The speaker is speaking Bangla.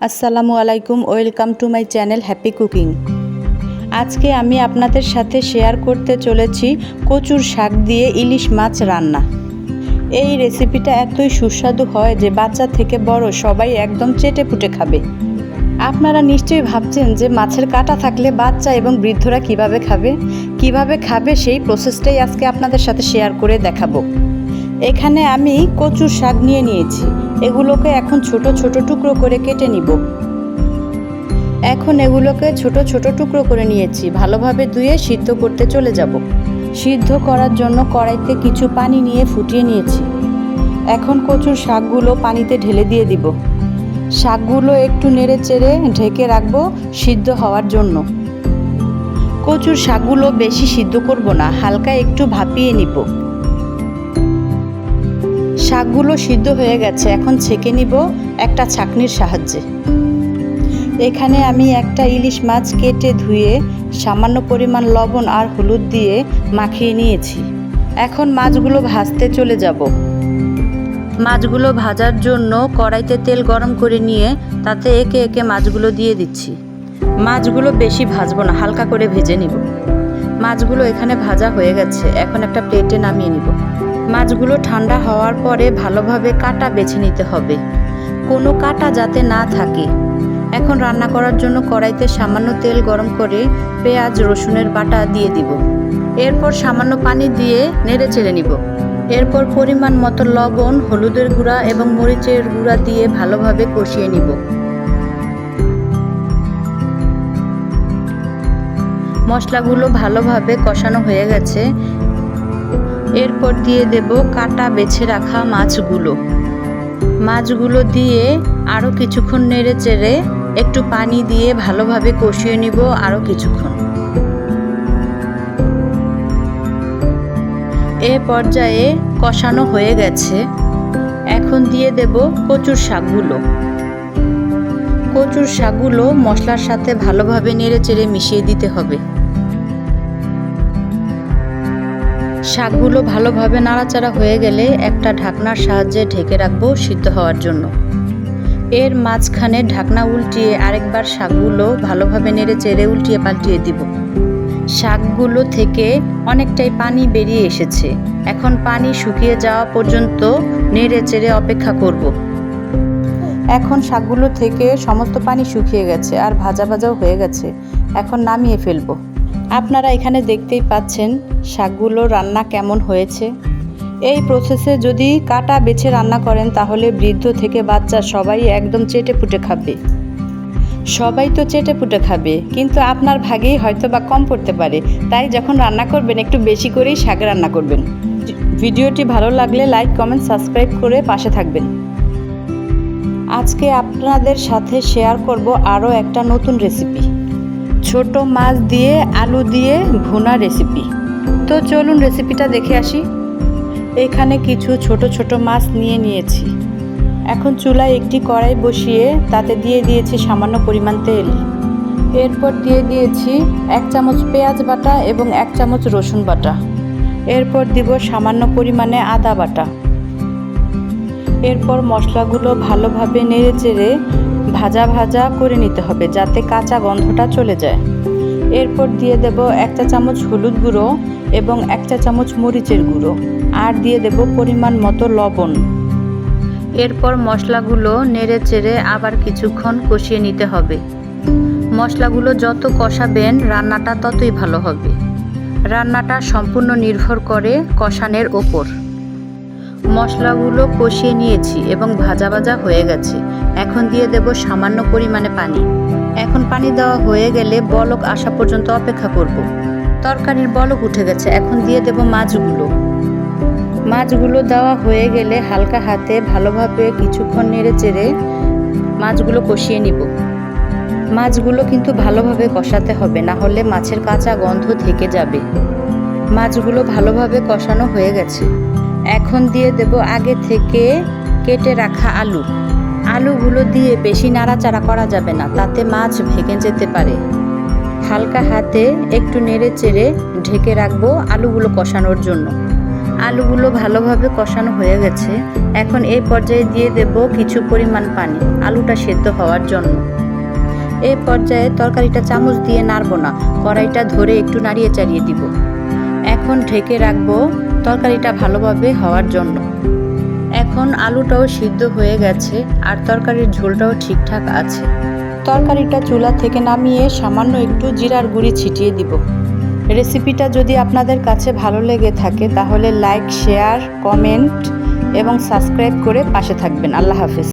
আসসালামু আলাইকুম, welcome to my channel happy cooking. আজকে আমি আপনাদের সাথে শেয়ার করতে চলেছি কচুর শাক দিয়ে ইলিশ মাছ রান্না। এই রেসিপিটা এতই সুস্বাদু হয় যে বাচ্চা থেকে বড় সবাই একদম চেটেপুটে খাবে। আপনারা নিশ্চয়ই ভাবছেন যে মাছের কাঁটা থাকলে বাচ্চা এবং বৃদ্ধরা কিভাবে খাবে সেই প্রসেসটাই আজকে আপনাদের সাথে শেয়ার করে দেখাবো। এখানে আমি কচুর শাক নিয়েছি। এগুলোকে এখন ছোট ছোট টুকরো করে কেটে নিব। এখন এগুলোকে ছোট ছোট টুকরো করে নিয়েছি। ভালোভাবে ধুয়ে সিদ্ধ করতে চলে যাব। সিদ্ধ করার জন্য কড়াইতে কিছু পানি নিয়ে ফুটিয়ে নিয়েছি। এখন কচুর শাকগুলো পানিতে ঢেলে দিয়ে দিব। শাকগুলো একটু নেড়ে চেড়ে ঢেকে রাখবো সিদ্ধ হওয়ার জন্য। কচুর শাকগুলো বেশি সিদ্ধ করব না, হালকা একটু ভাপিয়ে নিব। শাকগুলো সিদ্ধ হয়ে গেছে, এখন ছেঁকে নিব একটা ছাঁকনির সাহায্যে। এখানে আমি একটা ইলিশ মাছ কেটে ধুয়ে সামান্য পরিমাণ লবণ আর হলুদ দিয়ে মাখিয়ে নিয়েছি। এখন মাছগুলো ভাজতে চলে যাব। মাছগুলো ভাজার জন্য কড়াইতে তেল গরম করে নিয়ে তাতে একে একে মাছগুলো দিয়ে দিচ্ছি। মাছগুলো বেশি ভাজবো না, হালকা করে ভেজে নিব। মাছগুলো এখানে ভাজা হয়ে গেছে, এখন একটা প্লেটে নামিয়ে নিব। মাছগুলো ঠান্ডা হওয়ার পরে ভালোভাবে কাঁটা বেছে নিতে হবে, কোনো কাঁটা যাতে না থাকে। এখন রান্না করার জন্য কড়াইতে সামান্য তেল গরম করে পেঁয়াজ রসুনের বাটা দিয়ে দিব। এরপর সামান্য পানি দিয়ে নেড়ে চেড়ে নিব। এরপর পরিমাণ মতো লবণ, হলুদের গুঁড়া এবং মরিচের গুঁড়া দিয়ে ভালোভাবে কষিয়ে নিব। মশলাগুলো ভালোভাবে কষানো হয়ে গেছে। এরপর দিয়ে দেব কাটা বেছে রাখা মাছগুলো দিয়ে আরও কিছুক্ষণ নেড়ে চেড়ে একটু পানি দিয়ে ভালোভাবে কষিয়ে নিব আরও কিছুক্ষণ। এ পর্যায়ে কষানো হয়ে গেছে। এখন দিয়ে দেব কচুর শাকগুলো মশলার সাথে ভালোভাবে নেড়ে চেড়ে মিশিয়ে দিতে হবে। শাকগুলো ভালোভাবে নাড়াচাড়া হয়ে গেলে একটা ঢাকনার সাহায্যে ঢেকে রাখবো সিদ্ধ হওয়ার জন্য। এর মাঝখানে ঢাকনা উল্টিয়ে আরেকবার শাকগুলো ভালোভাবে নেড়ে চেড়ে উল্টিয়ে পাল্টিয়ে দিব। শাকগুলো থেকে অনেকটাই পানি বেরিয়ে এসেছে। এখন পানি শুকিয়ে যাওয়া পর্যন্ত নেড়ে চেড়ে অপেক্ষা করব। এখন শাকগুলো থেকে সমস্ত পানি শুকিয়ে গেছে আর ভাজা ভাজাও হয়ে গেছে। এখন নামিয়ে ফেলবো। আপনারা এখানে দেখতেই পাচ্ছেন শাকগুলো রান্না কেমন হয়েছে। এই প্রসেসে যদি কাটা বেছে রান্না করেন তাহলে বৃদ্ধ থেকে বাচ্চা সবাই একদম চেটেপুটে খাবে। সবাই তো চেটেপুটে খাবে, কিন্তু আপনার ভাগেই হয়তো বা কম পড়তে পারে। তাই যখন রান্না করবেন একটু বেশি করেই শাক রান্না করবেন। ভিডিওটি ভালো লাগলে লাইক, কমেন্ট, সাবস্ক্রাইব করে পাশে থাকবেন। আজকে আপনাদের সাথে শেয়ার করব আরও একটা নতুন রেসিপি, ছোট মাছ দিয়ে আলু দিয়ে ভুনা রেসিপি। তো চলুন রেসিপিটা দেখে আসি। এখানে কিছু ছোট ছোট মাছ নিয়েছি। এখন চুলায় একটি কড়াই বসিয়ে তাতে দিয়ে দিয়েছি সামান্য পরিমাণ তেল। এরপর দিয়ে দিয়েছি 1 চামচ পেঁয়াজ বাটা এবং 1 চামচ রসুন বাটা। এরপর দিব সামান্য পরিমাণে আদা বাটা। এরপর মশলাগুলো ভালোভাবে নেড়ে চেড়ে ভাজা করে নিতে হবে যাতে কাঁচা গন্ধটা চলে যায়। এরপর দিয়ে দেব 1 চা চামচ হলুদ গুঁড়ো এবং 1 চা চামচ মরিচের গুঁড়ো, আর দিয়ে দেব পরিমাণ মতো লবণ। এরপর মশলাগুলো নেড়ে চেড়ে আবার কিছুক্ষণ কষিয়ে নিতে হবে। মশলাগুলো যত কষাবেন রান্নাটা ততই ভালো হবে। রান্নাটা সম্পূর্ণ নির্ভর করে কষানোর ওপর। মশলাগুলো কষিয়ে নিয়েছি এবং ভাজা হয়ে গেছে। এখন দিয়ে দেব সামান্য পরিমাণে পানি। এখন পানি দেওয়া হয়ে গেলে বলক আসা পর্যন্ত অপেক্ষা করব। তরকারির বলক উঠে গেছে, এখন দিয়ে দেব মাছগুলো দেওয়া হয়ে গেলে হালকা হাতে ভালোভাবে কিছুক্ষণ নেড়ে চেড়ে মাছগুলো কষিয়ে নিব। মাছগুলো কিন্তু ভালোভাবে কষাতে হবে, না হলে মাছের কাঁচা গন্ধ থেকে যাবে। মাছগুলো ভালোভাবে কষানো হয়ে গেছে। এখন দিয়ে দেব আগে থেকে কেটে রাখা আলুগুলো দিয়ে বেশি নাড়াচাড়া করা যাবে না, তাতে মাছ ভেঙে যেতে পারে। হালকা হাতে একটু নেড়ে চেড়ে ঢেকে রাখবো আলুগুলো কষানোর জন্য। আলুগুলো ভালোভাবে কষানো হয়ে গেছে। এখন এই পর্যায়ে দিয়ে দেব কিছু পরিমাণ পানি আলুটা সেদ্ধ হওয়ার জন্য। এই পর্যায়ে তরকারিটা চামচ দিয়ে নাড়ব না, কড়াইটা ধরে একটু নাড়িয়ে চাড়িয়ে দিব। এখন ঢেকে রাখবো তরকারিটা ভালোভাবে হওয়ার জন্য। এখন আলুটাও সিদ্ধ হয়ে গেছে আর তরকারির ঝোলটাও ঠিকঠাক আছে। তরকারিটা চুলা থেকে নামিয়ে সামান্য একটু জিরার গুঁড়ি ছিটিয়ে দিব। রেসিপিটা যদি আপনাদের কাছে ভালো লেগে থাকে তাহলে লাইক, শেয়ার, কমেন্ট এবং সাবস্ক্রাইব করে পাশে থাকবেন। আল্লাহ হাফেজ।